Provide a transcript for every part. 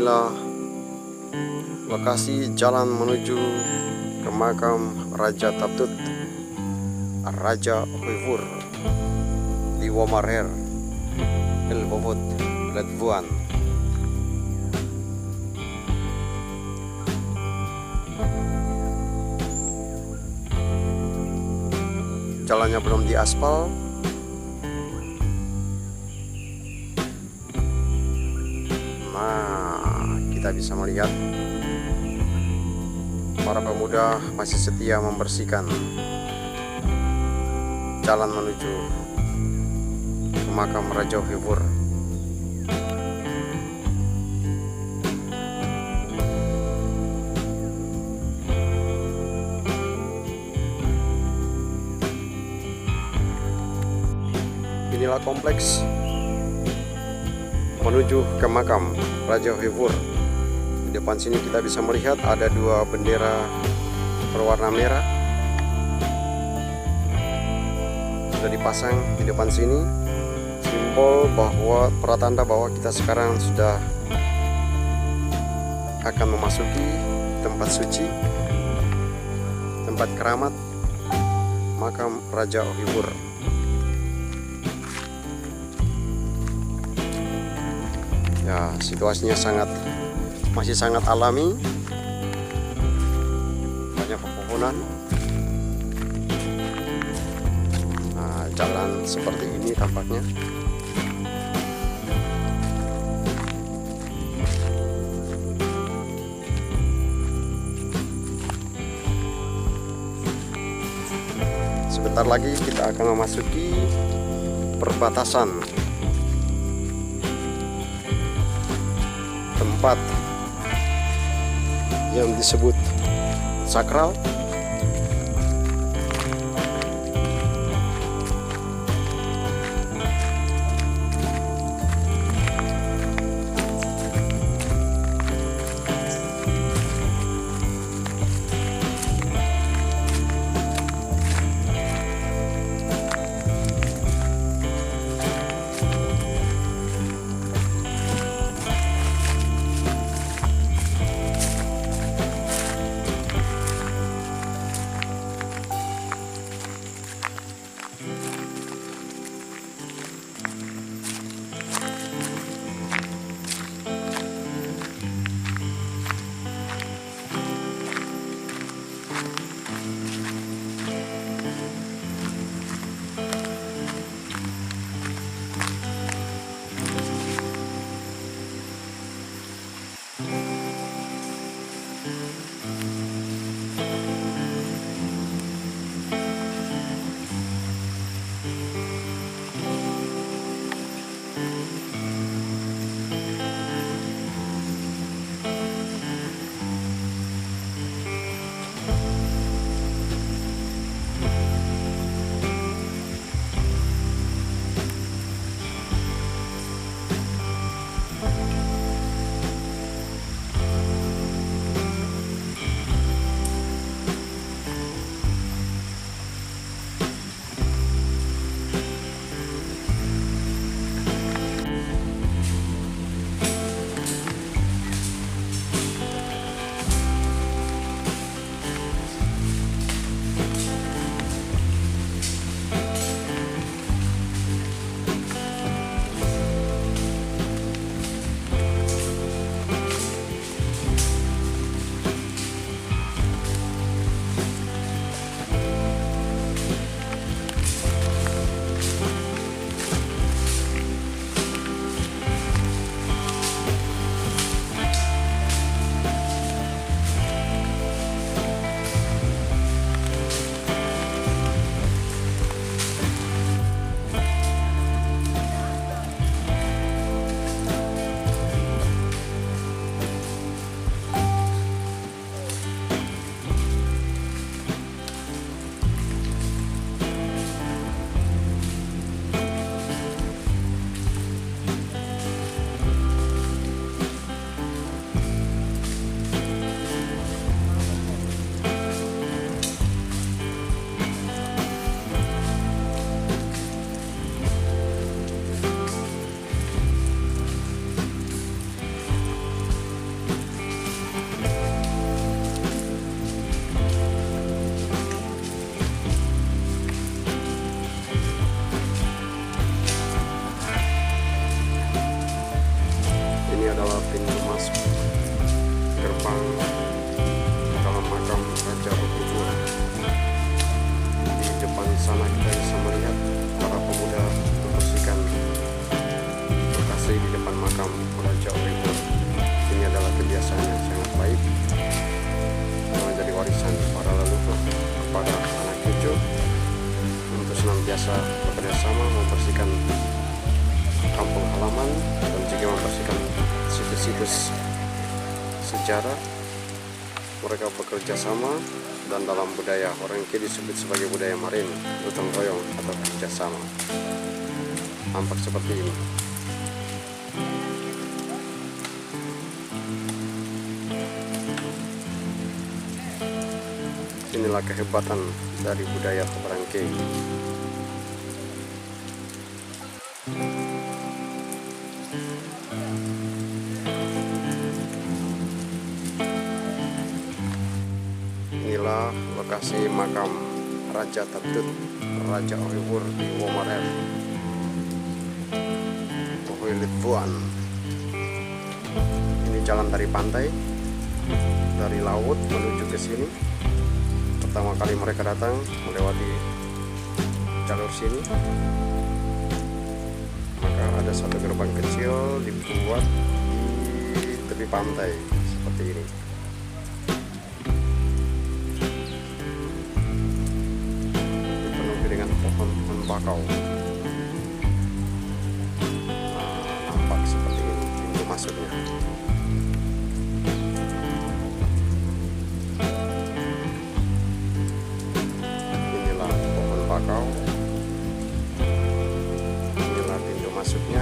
Inilah lokasi jalan menuju ke makam Raja Taptut, Raja Huifur di Womarher, Ilbobot, Ledvuan. Jalannya belum diaspal. Nah, kita bisa melihat para pemuda masih setia membersihkan jalan menuju ke makam Raja Huifur. Inilah kompleks menuju ke makam Raja Huifur. Di depan sini kita bisa melihat ada dua bendera berwarna merah sudah dipasang di depan sini, simbol bahwa pertanda bahwa kita sekarang sudah akan memasuki tempat suci, tempat keramat makam Raja Huifur. Ya, situasinya masih sangat alami, banyak pepohonan. Nah, jalan seperti ini tampaknya. Sebentar lagi kita akan memasuki perbatasan tempat yang disebut sakral. biasa bekerja sama membersihkan kampung halaman dan juga membersihkan situs-situs sejarah. Mereka bekerja sama, dan dalam budaya orang K disebut sebagai budaya marin, gotong royong atau kerjasama. Nampak seperti ini. Inilah kehebatan dari budaya orang K. Inilah lokasi makam Raja Tatut, Raja Ohiwur di Womarel, Litvuan. Ini jalan dari pantai, dari laut menuju ke sini. Pertama kali mereka datang melewati jalur sini, maka ada satu gerbang kecil dibuat di tepi pantai seperti ini. Dipenuhi dengan pohon-pohon bakau. Nampak seperti ini pintu masuknya. Bakau. Inilah pintu masuknya.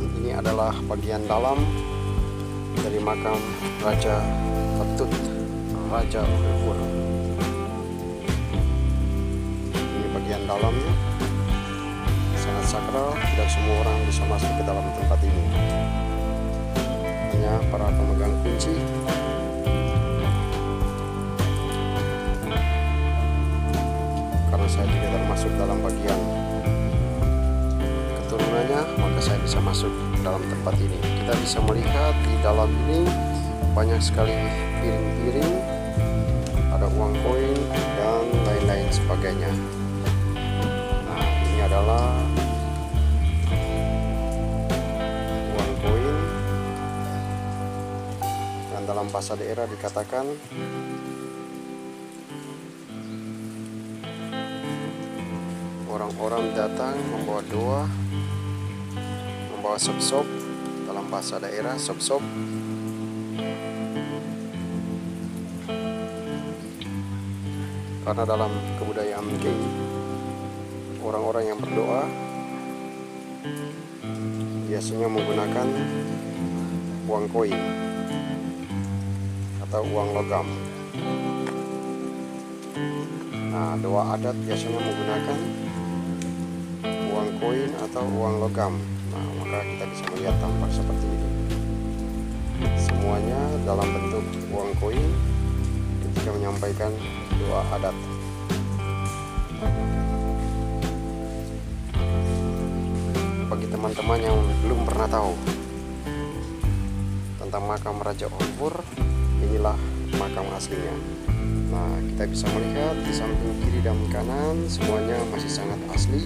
Ini adalah bagian dalam dari makam Raja Tatut, Raja Ohiwur. Ini bagian dalamnya, sangat sakral. Tidak semua orang bisa masuk ke dalam tempat ini, hanya para pemegang kunci. Karena saya tidak termasuk dalam bagian keturunannya, maka saya bisa masuk ke dalam tempat ini. Kita bisa melihat di dalam ini banyak sekali piring-piring, ada uang koin dan lain-lain sebagainya. Nah, ini adalah uang koin dan dalam bahasa daerah dikatakan orang-orang datang membawa doa, membawa sop-sop. Dalam bahasa daerah sop-sop karena dalam kebudayaan K, orang-orang yang berdoa biasanya menggunakan uang koin atau uang logam. Nah, doa adat biasanya menggunakan uang koin atau uang logam. Nah, maka kita bisa melihat tampak seperti ini. Semuanya dalam bentuk uang koin ketika menyampaikan doa adat. Bagi teman-teman yang belum pernah tahu tentang makam Raja Ohiwur, inilah makam aslinya. Nah, kita bisa melihat di samping kiri dan kanan semuanya masih sangat asli,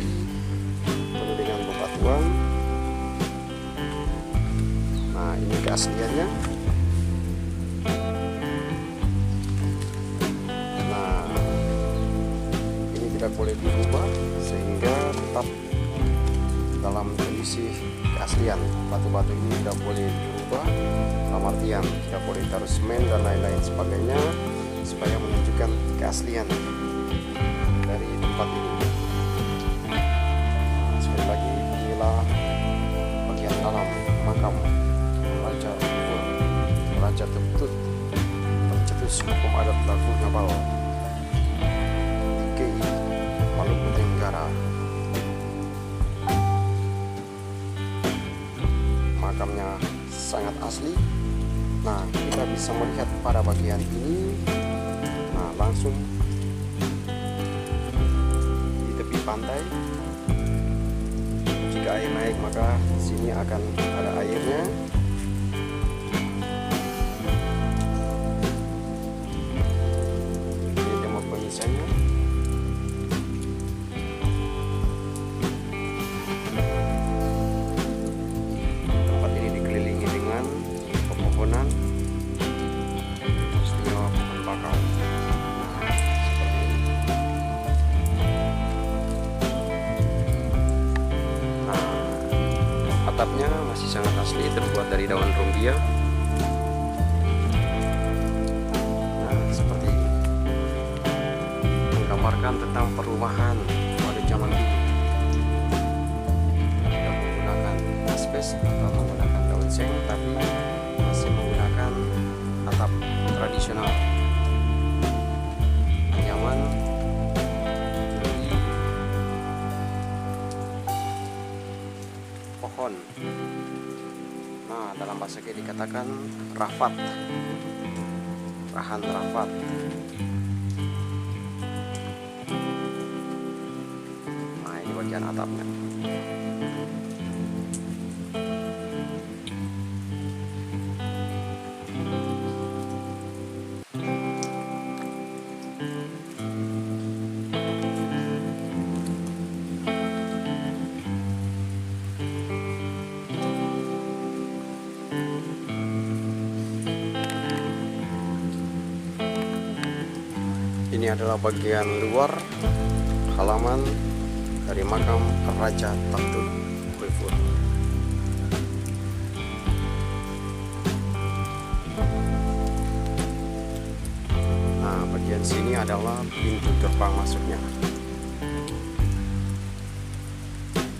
penuh dengan bebatuan. Nah, ini keasliannya. Nah, ini tidak boleh dirubah sehingga tetap dalam kondisi keaslian. Batu-batu ini tidak boleh dirubah, dalam artian tidak boleh taruh semen dan lain-lain sebagainya, supaya menunjukkan keaslian dari tempat ini. Nah, sekali lagi, inilah bagian dalam sangat asli. Nah, kita bisa melihat pada bagian ini, nah langsung di tepi pantai. Jika air naik maka di sini akan ada airnya. Ini demo pengisahnya. Tempat ini dikelilingi dengan pepohonan, istimewa pohon bakau. Atapnya masih sangat asli, terbuat dari daun rumbia. Nah, seperti ini. Menggambarkan tentang perumahan pada zaman dulu. Tidak menggunakan asbes atau menggunakan daun seng, tapi masih menggunakan atap tradisional. Anyaman pohon. Nah, dalam bahasa kita dikatakan rafat, rahan rafat. Nah, ini bagian atapnya. Ini adalah bagian luar halaman dari makam Raja Taktun Uighur. Nah, bagian sini adalah pintu gerbang masuknya.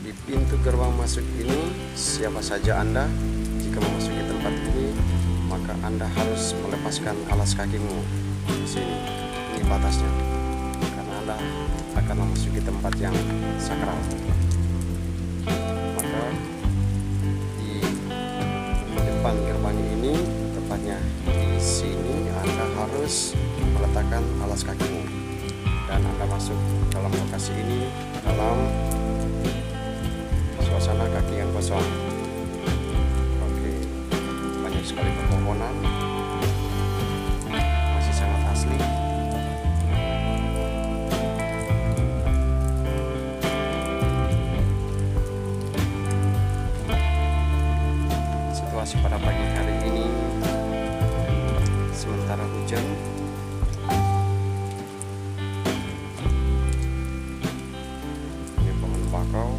Di pintu gerbang masuk ini, siapa saja Anda jika memasuki tempat ini, maka Anda harus melepaskan alas kakimu di sini. Ini batasnya, karena Anda akan memasuki tempat yang sakral. Maka di depan gerbang ini, tepatnya di sini, Anda harus meletakkan alas kakimu dan Anda masuk dalam lokasi ini dalam suasana kaki yang kosong. Oke, banyak sekali pepohonan, masih sangat asli. Pada pagi hari ini sementara hujan, ini pohon bakau.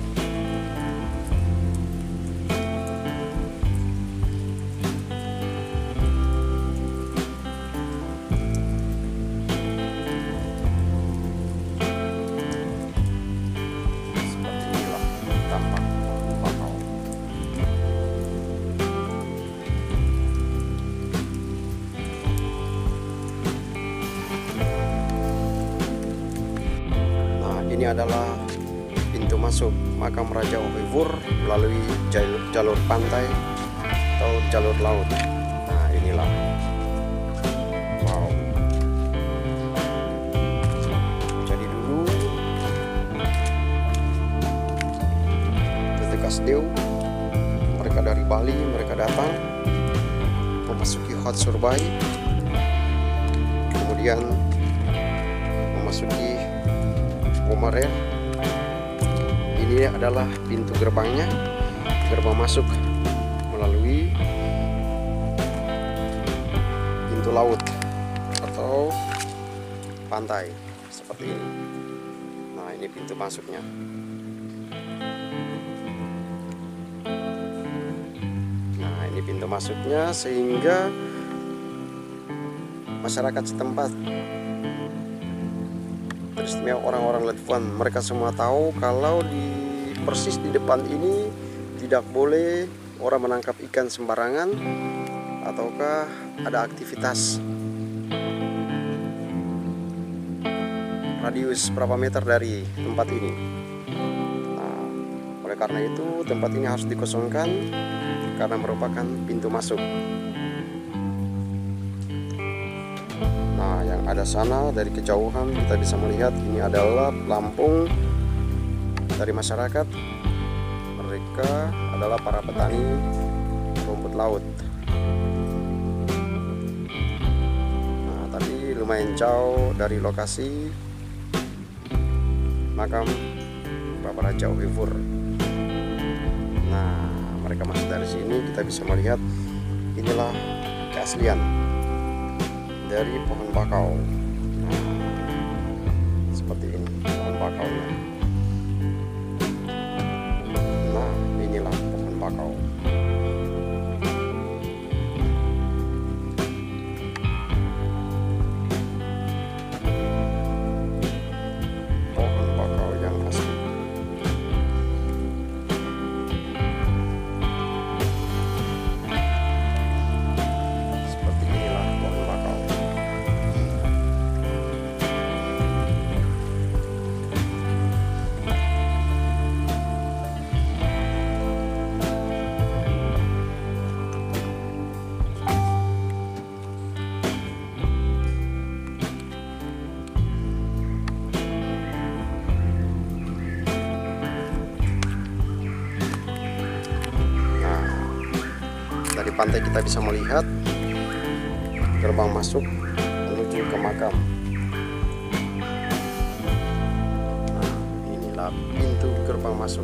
Seperti inilah tampak pohon bakau. Ini adalah pintu masuk makam Raja Uighur melalui jalur pantai atau jalur laut. Nah, inilah. Wow. Jadi dulu ketika Kasdeu, mereka dari Bali, mereka datang memasuki Hot Surbai, kemudian memasuki Omarer. Ini adalah pintu gerbangnya, gerbang masuk melalui pintu laut atau pantai seperti ini. Nah, ini pintu masuknya. Nah, ini pintu masuknya, sehingga masyarakat setempat, teristimewa orang-orang Ledvan, mereka semua tahu kalau persis di depan ini tidak boleh orang menangkap ikan sembarangan ataukah ada aktivitas. Radius berapa meter dari tempat ini. Nah, oleh karena itu tempat ini harus dikosongkan karena merupakan pintu masuk. Nah, yang ada sana dari kejauhan kita bisa melihat ini adalah pelampung dari masyarakat. Mereka adalah para petani rumput laut. Nah, tapi lumayan jauh dari lokasi makam Bapak Raja Uhifur. Nah, mereka masuk dari sini, kita bisa melihat inilah keaslian dari pohon bakau. Nah, seperti ini pohon bakaunya. Nah, inilah pohon bakau. Pohon bakau yang asli. Seperti inilah pohon bakau. Dari pantai kita bisa melihat gerbang masuk menuju ke makam. Nah, inilah pintu gerbang masuk.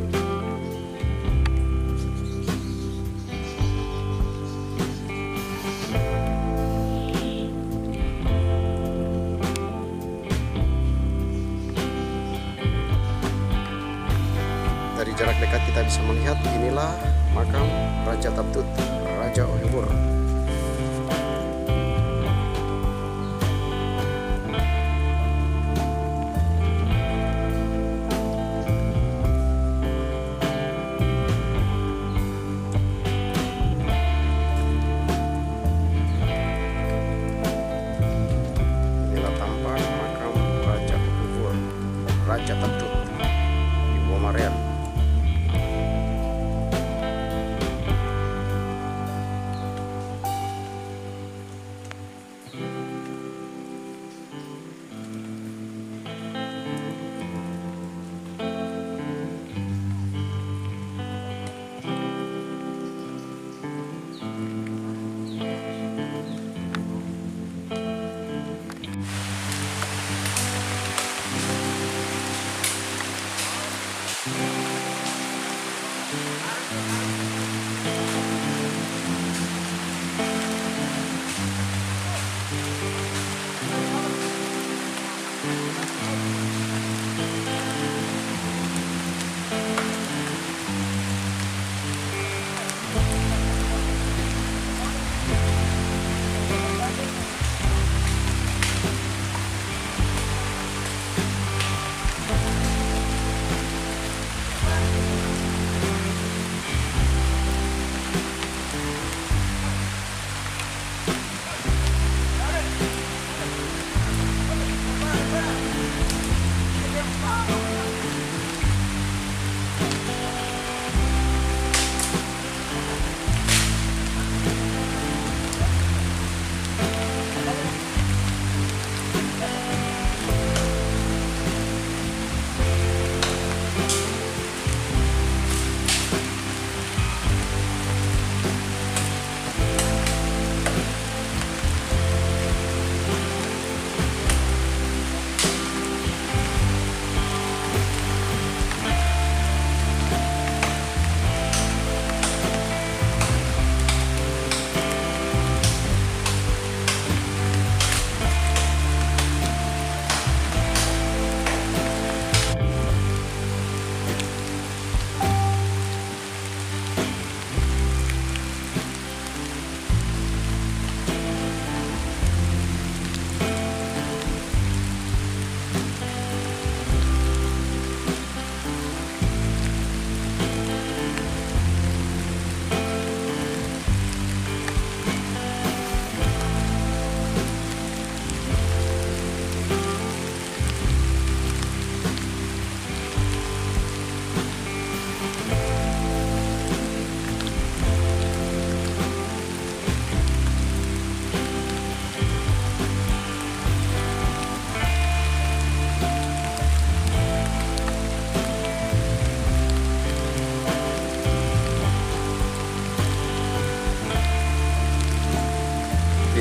Dari jarak dekat kita bisa melihat inilah makam Raja Taptut, Raja Uhifur. Inilah tampak makam Raja Uhifur, Raja Taptut di Bomarean.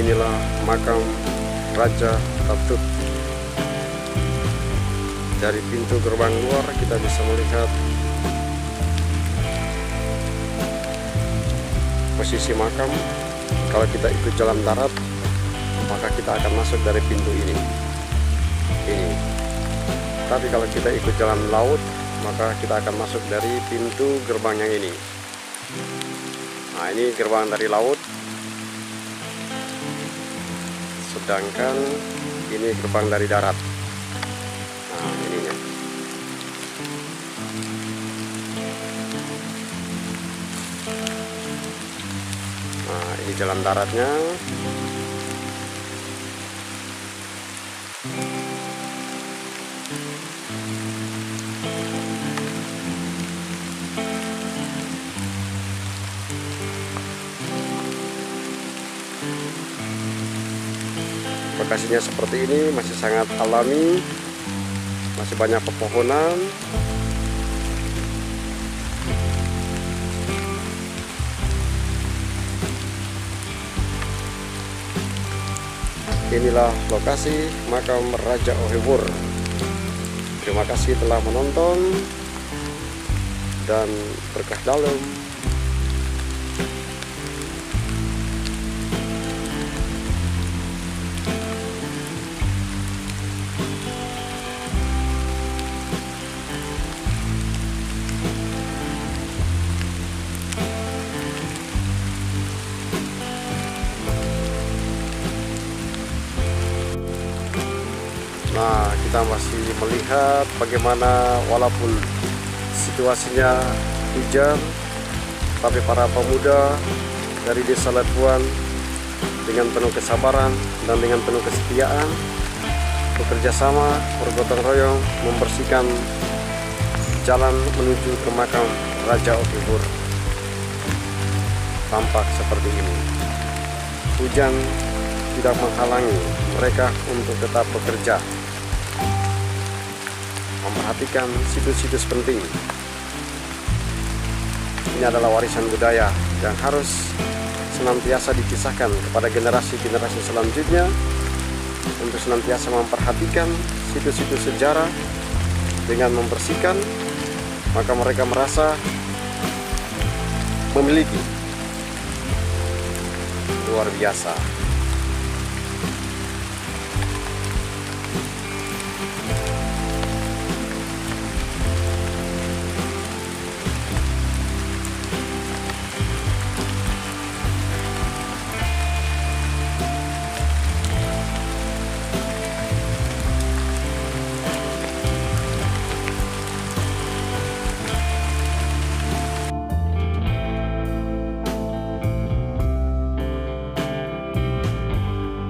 Inilah makam Raja Tatut. Dari pintu gerbang luar kita bisa melihat posisi makam. Kalau kita ikut jalan darat, maka kita akan masuk dari pintu ini. Tapi kalau kita ikut jalan laut, maka kita akan masuk dari pintu gerbang yang ini. Nah, ini gerbang dari laut. Sedangkan ini gerbang dari darat. Nah, ininya. Nah, ini jalan daratnya. Lokasinya seperti ini, masih sangat alami, masih banyak pepohonan. Inilah lokasi makam Raja Ohewur. Terima kasih telah menonton dan berkah dalam. Nah, kita masih melihat bagaimana walaupun situasinya hujan, tapi para pemuda dari Desa Lepuan dengan penuh kesabaran dan dengan penuh kesetiaan bekerja sama, bergotong royong membersihkan jalan menuju ke makam Raja Ohewur. Tampak seperti ini. Hujan tidak menghalangi mereka untuk tetap bekerja, memperhatikan situs-situs penting. Ini adalah warisan budaya yang harus senantiasa dikisahkan kepada generasi-generasi selanjutnya untuk senantiasa memperhatikan situs-situs sejarah. Dengan membersihkan, maka mereka merasa memiliki luar biasa.